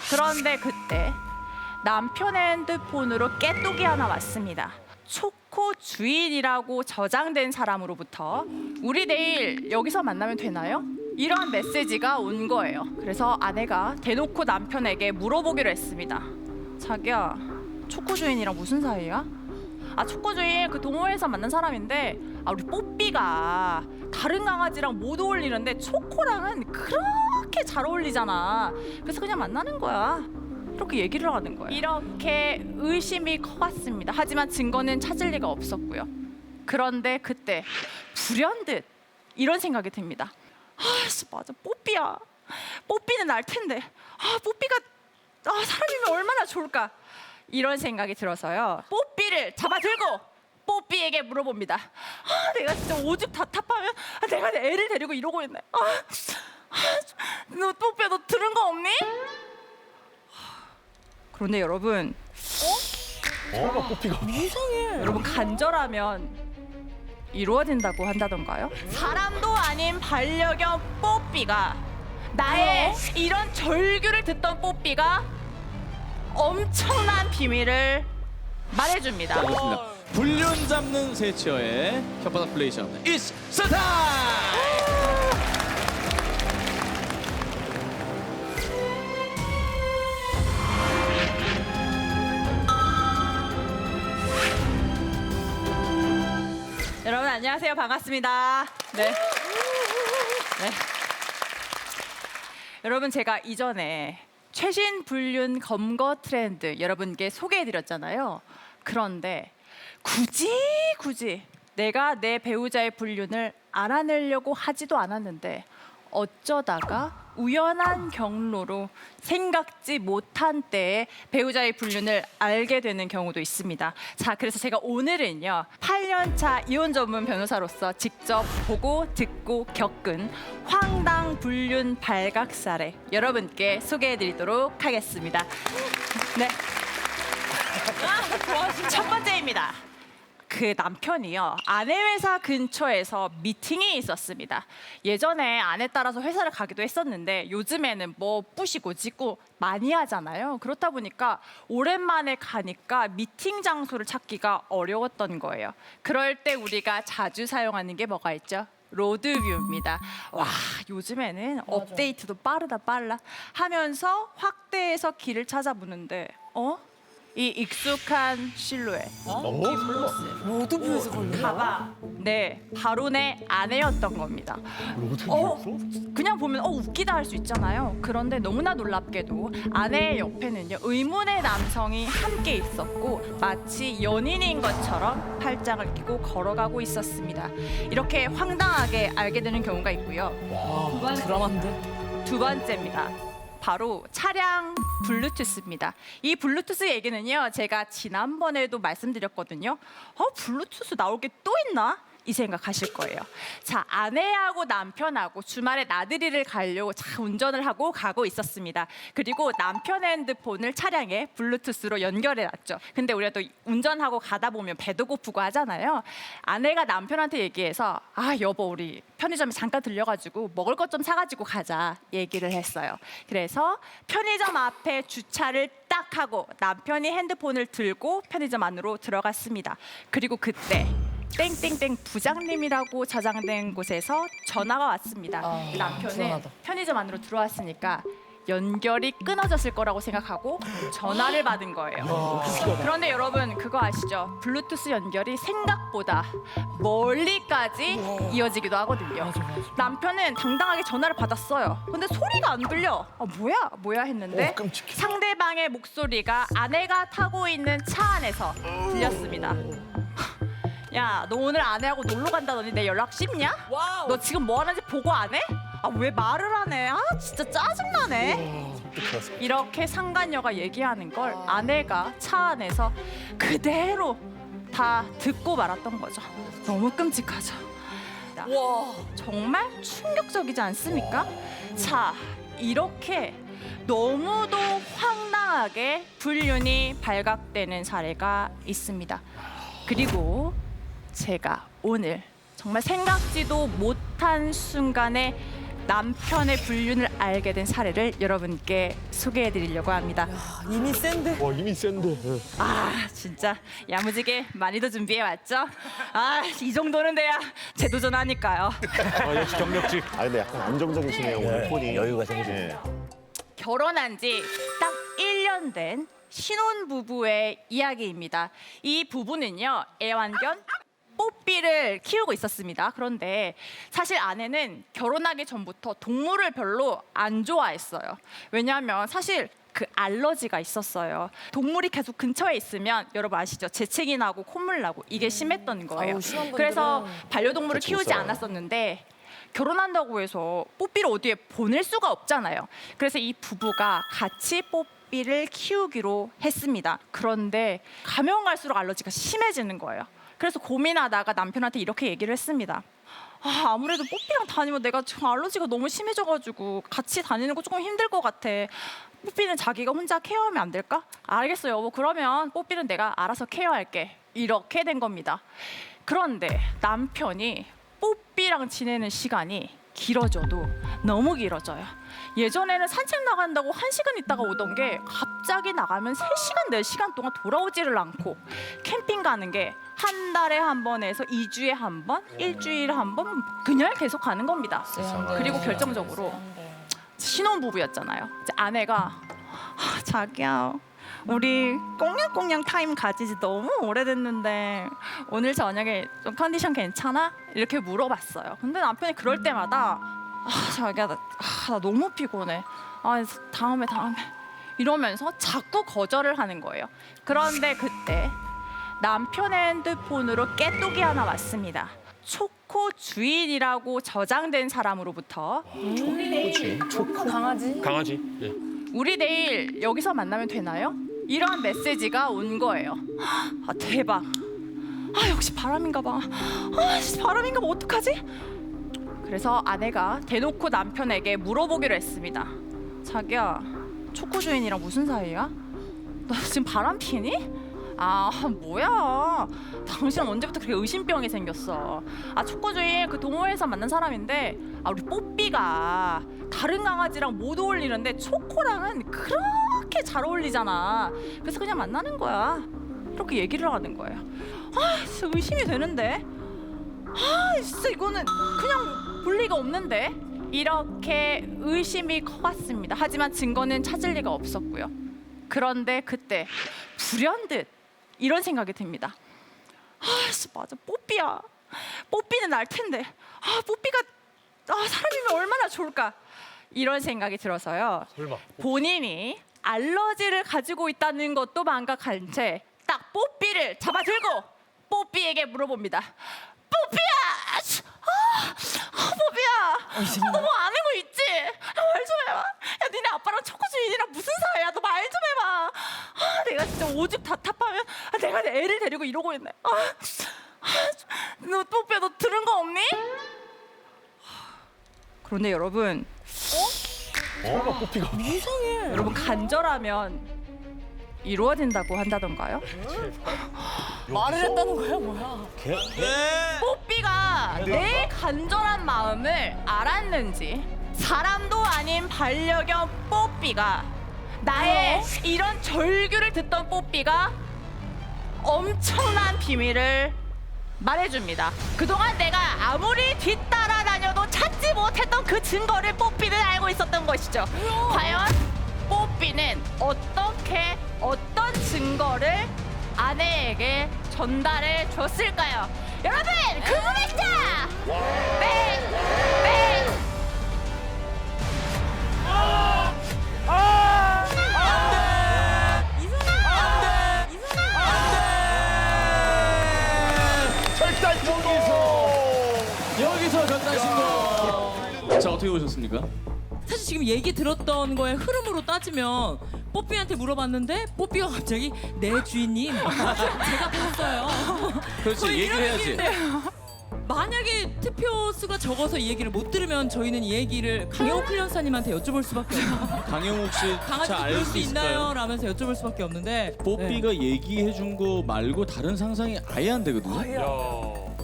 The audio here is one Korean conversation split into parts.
그런데 그때 남편의 핸드폰으로 깨똑이 하나 왔습니다. 초코 주인이라고 저장된 사람으로부터 우리 내일 여기서 만나면 되나요? 이런 메시지가 온 거예요. 그래서 아내가 대놓고 남편에게 물어보기로 했습니다. 자기야, 초코 주인이랑 무슨 사이야? 아, 초코 주인 그 동호회에서 만난 사람인데 우리 뽀삐가 다른 강아지랑 못 어울리는데 초코랑은 그렇게 잘 어울리잖아. 그래서 그냥 만나는 거야. 이렇게 얘기를 하는 거예요. 이렇게 의심이 커갔습니다. 하지만 증거는 찾을 리가 없었고요. 그런데 그때 불현듯 이런 생각이 듭니다. 맞아, 뽀삐야. 뽀삐는 알 텐데. 뽀삐가 사람이면 얼마나 좋을까. 이런 생각이 들어서요. 뽀삐를 잡아들고 뽀삐에게 물어봅니다. 내가 진짜 오죽 답답하면 내가 내 애를 데리고 이러고 있네. 너 뽀삐야, 너 들은 거 없니? 그런데 여러분, 뽀삐가 이상해. 여러분 간절하면 이루어진다고 한다던가요? 사람도 아닌 반려견 뽀삐가 나의 이런 절규를 듣던 뽀삐가 엄청난 비밀을 말해줍니다. 알겠습니다. 불륜 잡는 세치어의 혓바닥 플레이션 It's Showtime! 여러분 안녕하세요. 반갑습니다. 네. 여러분 제가 이전에 최신 불륜 검거 트렌드 여러분께 소개해드렸잖아요. 그런데 굳이 내가 내 배우자의 불륜을 알아내려고 하지도 않았는데 어쩌다가 우연한 경로로 생각지 못한 때에 배우자의 불륜을 알게 되는 경우도 있습니다. 자, 그래서 제가 오늘은요 8년차 이혼 전문 변호사로서 직접 보고 듣고 겪은 황당 불륜 발각 사례 여러분께 소개해드리도록 하겠습니다. 네. 첫 번째입니다. 그 남편이요 아내 회사 근처에서 미팅이 있었습니다. 예전에 아내 따라서 회사를 가기도 했었는데 요즘에는 뭐 부시고 짓고 많이 하잖아요. 그렇다 보니까 오랜만에 가니까 미팅 장소를 찾기가 어려웠던 거예요. 그럴 때 우리가 자주 사용하는 게 뭐가 있죠? 로드뷰입니다. 와, 요즘에는 업데이트도 빠르다 빨라 하면서 확대해서 길을 찾아보는데 이 익숙한 실루엣 로드뷰에서 걸려. 가방 네 바로 내 아내였던 겁니다. 그냥 보면 웃기다 할 수 있잖아요. 그런데 너무나 놀랍게도 아내의 옆에는요 의문의 남성이 함께 있었고 마치 연인인 것처럼 팔짱을 끼고 걸어가고 있었습니다. 이렇게 황당하게 알게 되는 경우가 있고요. 드라마인데. 두 번째입니다. 바로 차량 블루투스입니다. 이 블루투스 얘기는요 제가 지난번에도 말씀드렸거든요. 블루투스 나올 게 또 있나? 이 생각하실 거예요. 자, 아내하고 남편하고 주말에 나들이를 가려고 운전을 하고 가고 있었습니다. 그리고 남편의 핸드폰을 차량에 블루투스로 연결해놨죠. 근데 우리가 또 운전하고 가다 보면 배도 고프고 하잖아요. 아내가 남편한테 얘기해서 여보 우리 편의점에 잠깐 들려가지고 먹을 것 좀 사가지고 가자 얘기를 했어요. 그래서 편의점 앞에 주차를 딱 하고 남편이 핸드폰을 들고 편의점 안으로 들어갔습니다. 그리고 그때 땡땡땡 부장님이라고 저장된 곳에서 전화가 왔습니다. 남편은 불안하다. 편의점 안으로 들어왔으니까 연결이 끊어졌을 거라고 생각하고 전화를 받은 거예요. 그런데 여러분 그거 아시죠? 블루투스 연결이 생각보다 멀리까지 이어지기도 하거든요. 남편은 당당하게 전화를 받았어요. 근데 소리가 안 들려. 뭐야 했는데 상대방의 목소리가 아내가 타고 있는 차 안에서 들렸습니다. 야, 너 오늘 아내하고 놀러 간다더니 내 연락 씹냐? 와우. 너 지금 뭐 하는지 보고 안 해? 왜 말을 안 해? 진짜 짜증나네. 이렇게 상간녀가 얘기하는 걸 아내가 차 안에서 그대로 다 듣고 말았던 거죠. 너무 끔찍하죠. 와. 정말 충격적이지 않습니까? 자, 이렇게 너무도 황당하게 불륜이 발각되는 사례가 있습니다. 그리고 제가 오늘 정말 생각지도 못한 순간에 남편의 불륜을 알게 된 사례를 여러분께 소개해드리려고 합니다. 이미 센데. 와 이미 센데. 아 진짜 야무지게 많이도 준비해왔죠? 아 이 정도는 돼야 재도전하니까요. 역시 경력직. 아 근데 약간 안정적이시네요 오늘 톤이. 여유가 생기시네. 결혼한 지 딱 1년 된 신혼부부의 이야기입니다. 이 부부는요, 애완견 뽀삐를 키우고 있었습니다. 그런데 사실 아내는 결혼하기 전부터 동물을 별로 안 좋아했어요. 왜냐하면 사실 그 알러지가 있었어요. 동물이 계속 근처에 있으면 여러분 아시죠? 재채기 나고 콧물 나고 이게 심했던 거예요. 아우, 심한 분들은 그래서 반려동물을 같이 못 키우지 살아요. 않았었는데 결혼한다고 해서 뽀삐를 어디에 보낼 수가 없잖아요. 그래서 이 부부가 같이 뽀삐를 키우기로 했습니다. 그런데 가면 갈수록 알러지가 심해지는 거예요. 그래서 고민하다가 남편한테 이렇게 얘기를 했습니다. 아무래도 뽀삐랑 다니면 내가 지금 알러지가 너무 심해져가지고 같이 다니는 거 조금 힘들 것 같아. 뽀삐는 자기가 혼자 케어하면 안 될까? 알겠어 여보. 그러면 뽀삐는 내가 알아서 케어할게. 이렇게 된 겁니다. 그런데 남편이 뽀삐랑 지내는 시간이 길어져도 너무 길어져요. 예전에는 산책 나간다고 1시간 있다가 오던 게 갑자기 나가면 3시간, 4시간 동안 돌아오지를 않고 캠핑 가는 게 한 달에 한 번에서 2주에 한 번, 일주일에 한 번 그냥 계속 가는 겁니다. 그리고 결정적으로 신혼부부였잖아요. 이제 아내가 자기야 우리 꽁냥꽁냥 타임 가지지 너무 오래됐는데 오늘 저녁에 좀 컨디션 괜찮아? 이렇게 물어봤어요. 근데 남편이 그럴 때마다 자기야 나 너무 피곤해. 다음에 이러면서 자꾸 거절을 하는 거예요. 그런데 그때 남편의 핸드폰으로 깨똑이 하나 왔습니다. 초코 주인이라고 저장된 사람으로부터 강아지. 강아지. 예. 우리 내일 여기서 만나면 되나요? 이런 메시지가 온 거예요. 대박. 역시 바람인가 봐. 바람인가 봐. 어떡하지? 그래서 아내가 대놓고 남편에게 물어보기로 했습니다. 자기야, 초코 주인이랑 무슨 사이야? 너 지금 바람 피니? 뭐야. 당신은 언제부터 그렇게 의심병이 생겼어. 초코 주인 그 동호회에서 만난 사람인데 우리 뽀삐가 다른 강아지랑 못 어울리는데 초코랑은 그렇게 잘 어울리잖아. 그래서 그냥 만나는 거야. 이렇게 얘기를 하는 거예요. 진짜 의심이 되는데. 진짜 이거는 그냥 볼 리가 없는데. 이렇게 의심이 커갔습니다. 하지만 증거는 찾을 리가 없었고요. 그런데 그때 불현듯 이런 생각이 듭니다. 맞아, 뽀삐야. 뽀삐는 알 텐데. 뽀삐가 사람이면 얼마나 좋을까. 이런 생각이 들어서요. 설마. 본인이 알러지를 가지고 있다는 것도 망각한 채 딱 뽀삐를 잡아들고 뽀삐에게 물어봅니다. 뽀삐야! 뽀삐야! 너 뭐 아는 거 있지? 말 좀 해봐. 야, 니네 아빠랑 초코 주인이랑 무슨 사이야? 너 말 좀 해봐. 내가 진짜 오죽 답답하면 내가 내 애를 데리고 이러고 있네. 너 뽀삐야, 너 들은 거 없니? 그런데 여러분, 뽀삐가. 여러분 간절하면 이루어진다고 한다던가요? 말을 했다는 거야 뭐야? 뽀삐가 내 간절한 마음을 알았는지 사람도 아닌 반려견 뽀삐가 나의 이런 절규를 듣던 뽀삐가 엄청난 비밀을 말해줍니다. 그동안 내가 아무리 뒤따라다녀도 찾지 못했던 그 증거를 뽀삐는 알고 있었던 것이죠. 과연 뽀삐는 어떻게 어떤 증거를 아내에게 전달해 줬을까요? 여러분 궁금했죠? 네. 절단 여기서 전단 신고. 자, 어떻게 보셨습니까? 사실 지금 얘기 들었던 거의 흐름으로 따지면 뽀삐한테 물어봤는데 뽀삐가 갑자기 네 주인님 제가 봤어요. 그렇지, 거의 얘기를 이런 해야지. 얘기인데 만약에 투표 수가 적어서 이 얘기를 못 들으면 저희는 이 얘기를 강영욱 클리언사님한테 여쭤볼 수밖에 없어요. 강영욱 씨 강아지 잘 그럴 알 수 수 있나요? 있을까요? 라면서 여쭤볼 수밖에 없는데 뽀삐가 얘기해 준 거 말고 다른 상상이 아예 안 되거든요.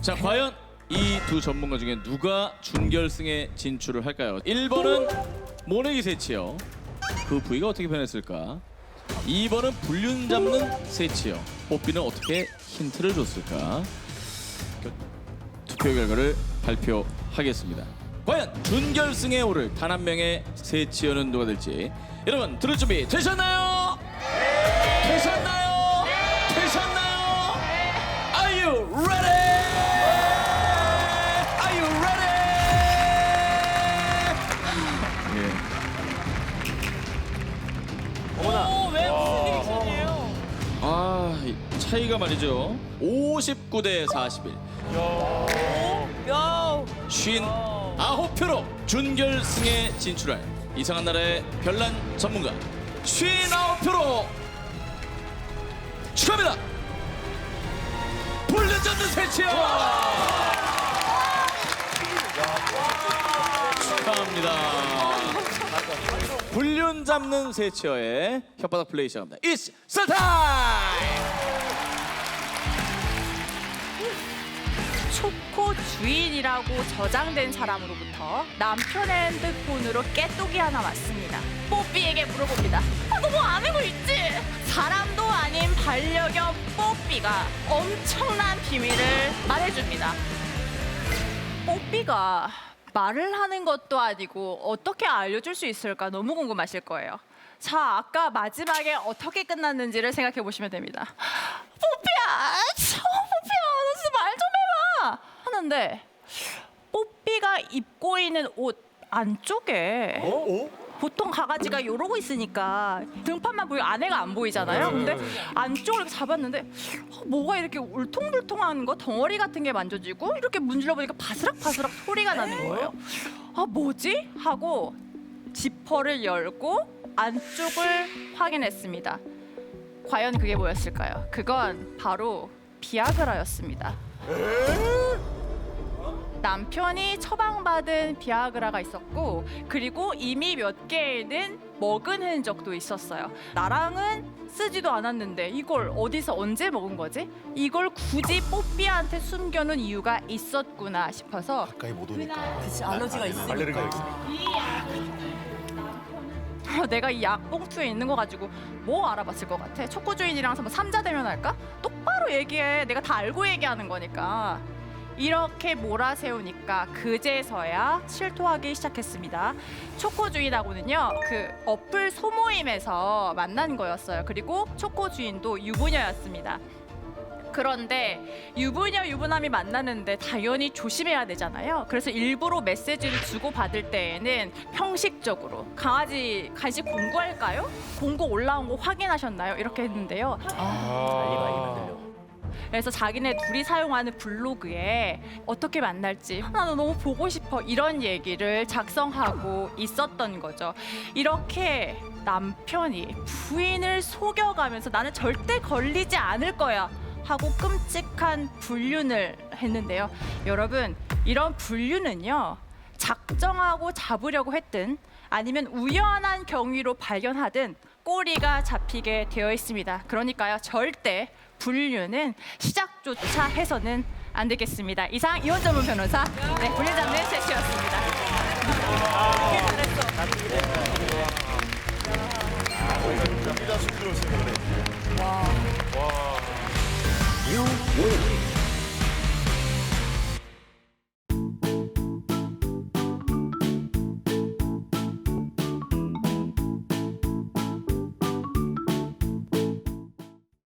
자, 과연 이 두 전문가 중에 누가 준결승에 진출을 할까요? 1번은 모내기 세치요. 그 부위가 어떻게 변했을까? 2번은 불륜 잡는 세치요. 뽀삐는 어떻게 힌트를 줬을까? 투표 결과를 발표하겠습니다. 과연 준결승에 오를 단 한 명의 세치어는 누가 될지 여러분 들을 준비 되셨나요? 되셨나요? 되셨나요? Are you ready? Are you ready? 예. 왜 무슨 리액션이에요? 아, 이 차이가 말이죠. 59대 41. 야. 59표로 준결승에 진출할 이상한 나라의 별난 전문가 59표로 축하합니다. 불륜 잡는 세치요. 축하합니다. 불륜 잡는 세치어의 혓바닥 플레이 시작합니다. It's startime. 초코 주인이라고 저장된 사람으로부터 남편의 핸드폰으로 깨똑이 하나 왔습니다. 뽀삐에게 물어봅니다. 너 뭐 안 하고 있지? 사람도 아닌 반려견 뽀삐가 엄청난 비밀을 말해줍니다. 뽀삐가 말을 하는 것도 아니고 어떻게 알려줄 수 있을까 너무 궁금하실 거예요. 자, 아까 마지막에 어떻게 끝났는지를 생각해 보시면 됩니다. 뽀삐야, 뽀삐야, 너 진짜 말 좀 해봐. 하는데 뽀삐가 입고 있는 옷 안쪽에 보통 강아지가 이러고 있으니까 등판만 보이고 안에가 안 보이잖아요. 근데 안쪽을 이렇게 잡았는데 뭐가 이렇게 울퉁불퉁한 거 덩어리 같은 게 만져지고 이렇게 문질러 보니까 바스락바스락 소리가 나는 거예요. 아, 뭐지? 하고 지퍼를 열고 안쪽을 확인했습니다. 과연 그게 뭐였을까요? 그건 바로 비아그라였습니다. 남편이 처방받은 비아그라가 있었고 그리고 이미 몇 개는 먹은 흔적도 있었어요. 나랑은 쓰지도 않았는데 이걸 어디서 언제 먹은 거지? 이걸 굳이 뽀삐한테 숨겨놓은 이유가 있었구나 싶어서 가까이 못 오니까. 그치, 알러지가 있으니까. 알레르기가 있어. 내가 이 약 봉투에 있는 거 가지고 뭐 알아봤을 것 같아? 초코 주인이랑 뭐 삼자대면 할까? 똑바로 얘기해. 내가 다 알고 얘기하는 거니까. 이렇게 몰아세우니까 그제서야 실토하기 시작했습니다. 초코 주인하고는요, 그 어플 소모임에서 만난 거였어요. 그리고 초코 주인도 유부녀였습니다. 그런데 유부녀 유부남이 만나는데 당연히 조심해야 되잖아요. 그래서 일부러 메시지를 주고받을 때에는 형식적으로 강아지 간식 공구할까요? 공구 올라온 거 확인하셨나요? 이렇게 했는데요. 그래서 자기네 둘이 사용하는 블로그에 어떻게 만날지 나도 너무 보고 싶어 이런 얘기를 작성하고 있었던 거죠. 이렇게 남편이 부인을 속여가면서 나는 절대 걸리지 않을 거야 하고 끔찍한 불륜을 했는데요. 여러분, 이런 불륜은요, 작정하고 잡으려고 했든 아니면 우연한 경위로 발견하든 꼬리가 잡히게 되어 있습니다. 그러니까요, 절대 불륜은 시작조차 해서는 안 되겠습니다. 이상 이원전문 변호사, 불륜 잡는 세치였습니다. 와.